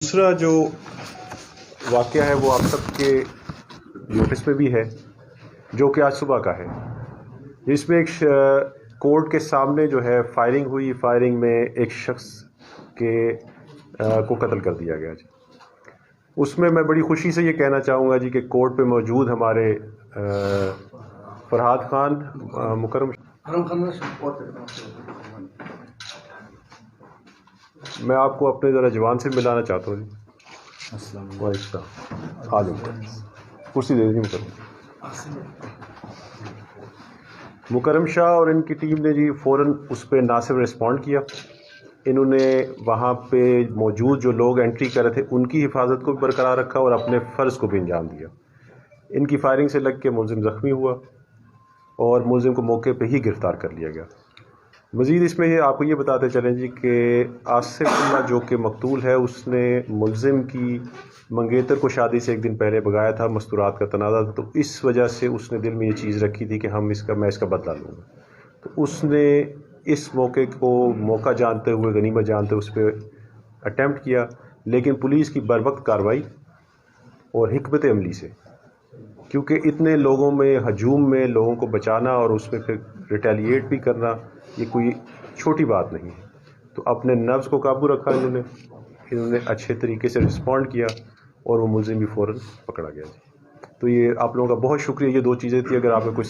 दूसरा जो वाक़या है वो आप सबके नोटिस में भी है, जो कि आज सुबह का है, जिसमें एक कोर्ट के सामने जो है फायरिंग हुई। फायरिंग में एक शख्स को कत्ल कर दिया गया जी। उसमें मैं बड़ी खुशी से ये कहना चाहूँगा जी कि कोर्ट पे मौजूद हमारे फरहाद खान, मुकरम, मैं आपको अपने ज़रा जवान से मिलाना चाहता हूँ जी। आ जाओ, कुर्सी दे दीजिए मुकरम शाह और इनकी टीम ने जी फ़ौरन उस पर ना सिर्फ रिस्पॉन्ड किया, इन्होंने वहाँ पे मौजूद जो लोग एंट्री कर रहे थे उनकी हिफाजत को भी बरकरार रखा और अपने फ़र्ज़ को भी अंजाम दिया। इनकी फायरिंग से लग के मुलजिम ज़ख्मी हुआ और मुलजिम को मौके पे ही गिरफ़्तार कर लिया गया। मज़ीद इसमें ये आपको ये बताते चलें जी कि आसिफ जो कि मकतूल है, उसने मुलजिम की मंगेतर को शादी से एक दिन पहले भगाया था, मस्तूरात का तनाज़ा था, तो इस वजह से उसने दिल में ये चीज़ रखी थी कि मैं इसका बदला लूँगा। तो उसने इस मौके को मौका जानते हुए, गनीमत जानते हुए उस पर अटैम्प्ट किया, लेकिन पुलिस की बरवक्त कार्रवाई और हिकमत अमली से, क्योंकि इतने लोगों में हजूम में लोगों को बचाना और उसमें फिर रिटेलिएट भी करना ये कोई छोटी बात नहीं है। तो अपने नफ्स को काबू रखा इन्होंने अच्छे तरीके से रिस्पॉन्ड किया और वो मुलजिम भी फ़ौरन पकड़ा गया। तो ये आप लोगों का बहुत शुक्रिया। ये दो चीज़ें थी। अगर आपको कोई